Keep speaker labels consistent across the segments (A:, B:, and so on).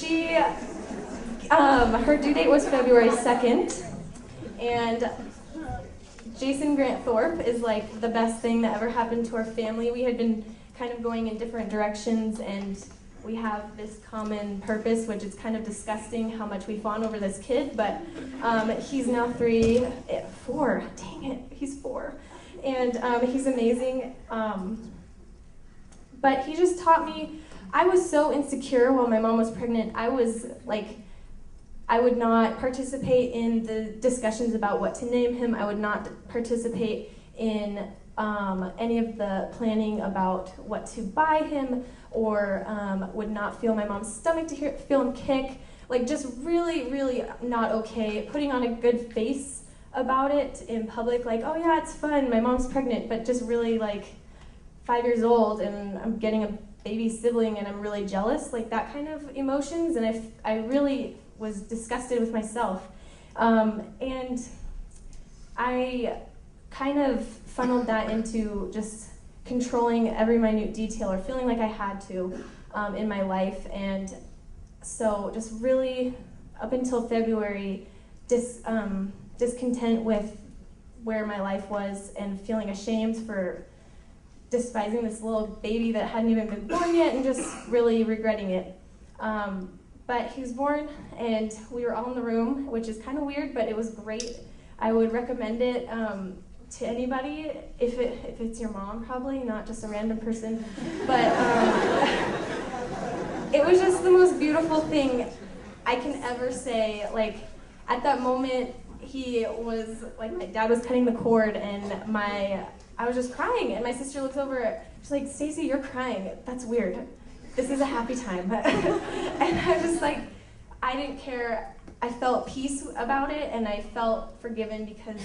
A: her due date was February 2nd, and Jason Grant Thorpe is like the best thing that ever happened to our family. We had been kind of going in different directions, and we have this common purpose, which is kind of disgusting how much we fawn over this kid, but he's now 4, dang it, he's 4. And he's amazing, but he just taught me. I was so insecure while my mom was pregnant. I would not participate in the discussions about what to name him. I would not participate in any of the planning about what to buy him, or would not feel my mom's stomach to feel him kick. Like, just really, really not okay. Putting on a good face about it in public, like, oh yeah, it's fun, my mom's pregnant, but just really like 5 years old and I'm getting a baby sibling and I'm really jealous, like that kind of emotions, and I really was disgusted with myself. And I kind of funneled that into just controlling every minute detail, or feeling like I had to in my life. And so just really, up until February, discontent with where my life was, and feeling ashamed for despising this little baby that hadn't even been born yet, and just really regretting it. But he was born, and we were all in the room, which is kind of weird, but it was great. I would recommend it to anybody, if it's your mom, probably, not just a random person. But it was just the most beautiful thing I can ever say. Like, at that moment, he was, like, my dad was cutting the cord, and I was just crying, and my sister looks over, she's like, Stacey, you're crying, that's weird. This is a happy time. And I was just like, I didn't care. I felt peace about it, and I felt forgiven because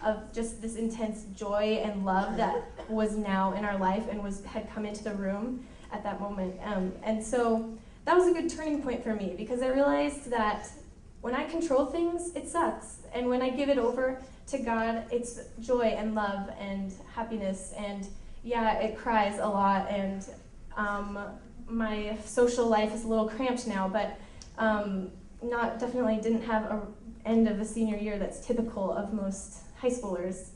A: of just this intense joy and love that was now in our life and had come into the room at that moment. And so that was a good turning point for me, because I realized that when I control things, it sucks. And when I give it over to God, it's joy and love and happiness. And yeah, it cries a lot, and my social life is a little cramped now, but definitely didn't have an end of the senior year that's typical of most high schoolers,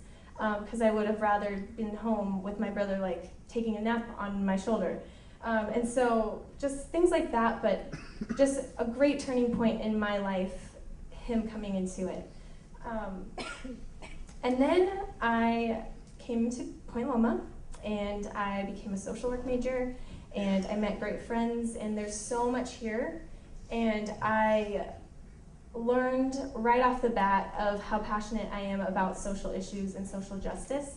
A: because I would have rather been home with my brother, like taking a nap on my shoulder. And so just things like that, but just a great turning point in my life, him coming into it. And then I came to Point Loma, and I became a social work major, and I met great friends, and there's so much here. And I learned right off the bat of how passionate I am about social issues and social justice.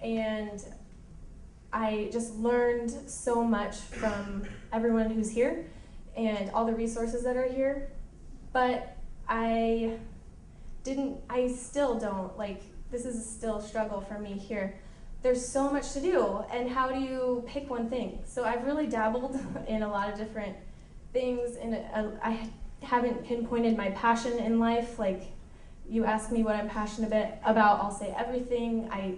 A: And I just learned so much from everyone who's here and all the resources that are here. But I still don't, like, this is still a struggle for me here. There's so much to do, and how do you pick one thing? So I've really dabbled in a lot of different things, and I haven't pinpointed my passion in life. Like, you ask me what I'm passionate about, I'll say everything. I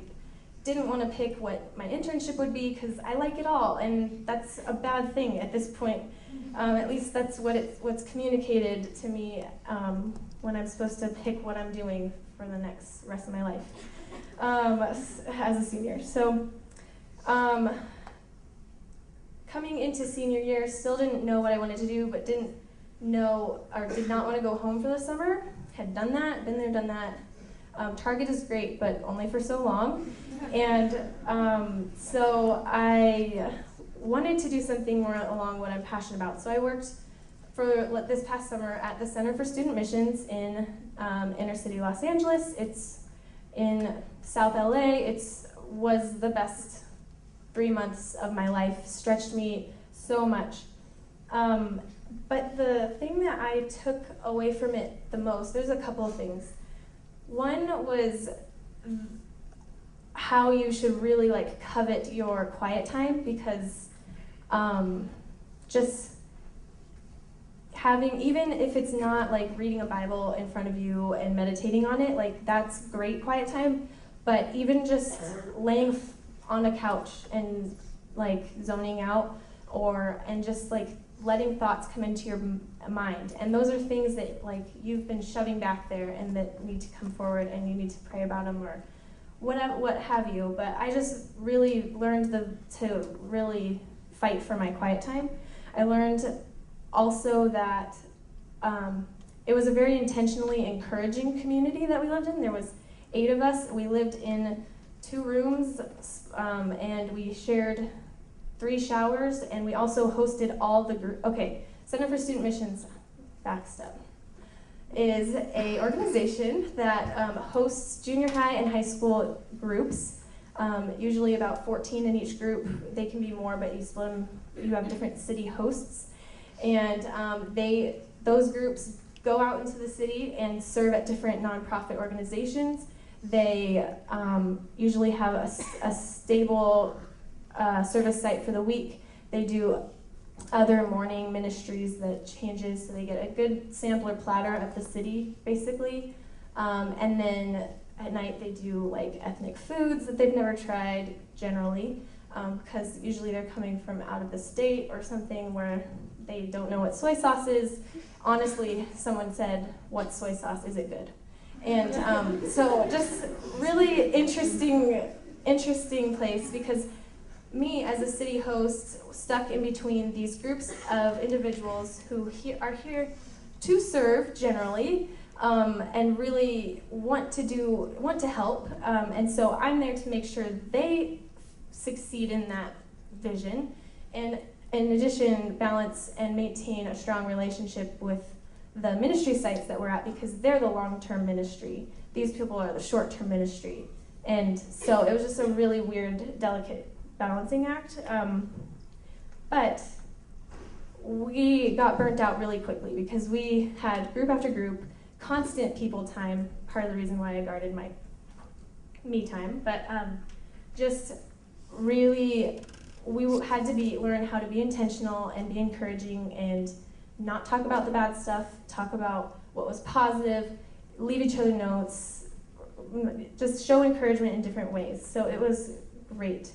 A: didn't want to pick what my internship would be, because I like it all, and that's a bad thing at this point. At least that's what's communicated to me when I'm supposed to pick what I'm doing for the rest of my life as a senior. So coming into senior year, still didn't know what I wanted to do, but did not want to go home for the summer. Had done that, been there, done that. Target is great, but only for so long. And so I wanted to do something more along what I'm passionate about. So I worked for this past summer at the Center for Student Missions in inner city Los Angeles. It's in South LA. It was the best 3 months of my life, stretched me so much. But the thing that I took away from it the most, there's a couple of things. One was how you should really like covet your quiet time, because just having, even if it's not like reading a Bible in front of you and meditating on it, like that's great quiet time, but even just laying on a couch and like zoning out, and just like letting thoughts come into your mind. And those are things that like you've been shoving back there and that need to come forward, and you need to pray about them or what have you. But I just really learned to really fight for my quiet time. I learned also that it was a very intentionally encouraging community that we lived in. There was 8 of us. We lived in 2 rooms, and we shared 3 showers, and we also hosted all the group. Okay, Center for Student Missions, backstep, is a organization that hosts junior high and high school groups, usually about 14 in each group. They can be more, but you split them, you have different city hosts. And those groups go out into the city and serve at different nonprofit organizations. They usually have a stable service site for the week. They do other morning ministries that changes, so they get a good sampler platter of the city, basically. And then at night they do like ethnic foods that they've never tried, generally, because usually they're coming from out of the state or something where they don't know what soy sauce is. Honestly, someone said, "What soy sauce? Is it good?" And so just really interesting place, because me as a city host stuck in between these groups of individuals who are here to serve generally, and really want to help, and so I'm there to make sure they succeed in that vision, and in addition balance and maintain a strong relationship with the ministry sites that we're at, because they're the long-term ministry. These people are the short-term ministry. And so it was just a really weird, delicate balancing act. But we got burnt out really quickly because we had group after group, constant people time, part of the reason why I guarded my me time, but just really, we had to learn how to be intentional and be encouraging and not talk about the bad stuff, talk about what was positive, leave each other notes, just show encouragement in different ways. So it was great.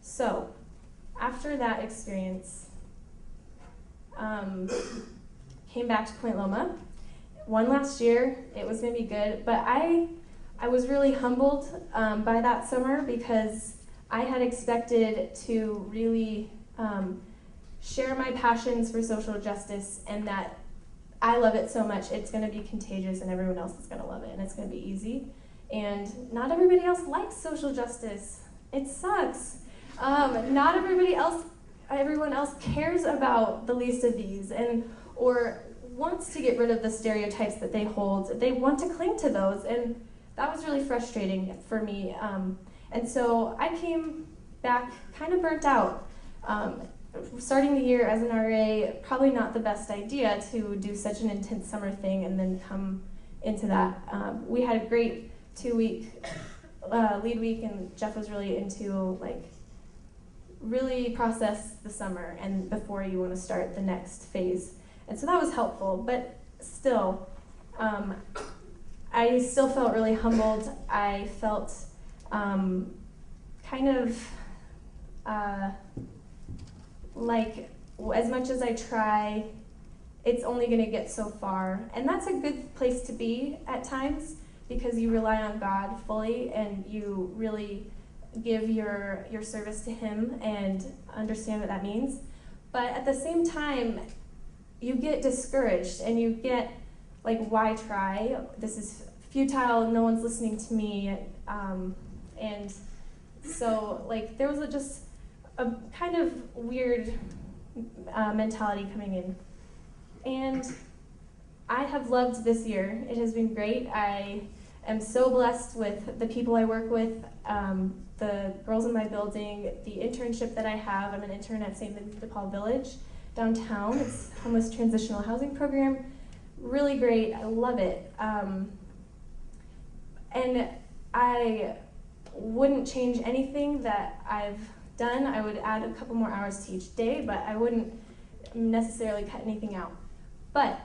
A: So after that experience, came back to Point Loma. One last year, it was going to be good, but I was really humbled by that summer, because I had expected to really share my passions for social justice, and that I love it so much it's going to be contagious and everyone else is going to love it and it's going to be easy. And not everybody else likes social justice. It sucks. Not everyone else cares about the least of these, or wants to get rid of the stereotypes that they hold. They want to cling to those, and that was really frustrating for me. And so I came back kind of burnt out. Starting the year as an RA, probably not the best idea to do such an intense summer thing and then come into that. We had a great 2-week lead week, and Jeff was really into really process the summer and before you want to start the next phase. And so that was helpful, but still, I still felt really humbled. I felt kind of like as much as I try, it's only going to get so far. And that's a good place to be at times, because you rely on God fully and you really give your service to Him and understand what that means. But at the same time, you get discouraged and you get like, why try? This is futile, no one's listening to me. And so there was just a kind of weird mentality coming in. And I have loved this year. It has been great. I am so blessed with the people I work with, the girls in my building, the internship that I have. I'm an intern at St. Vincent de Paul Village downtown. It's a homeless transitional housing program. Really great. I love it. And I wouldn't change anything that I've done. I would add a couple more hours to each day, but I wouldn't necessarily cut anything out. But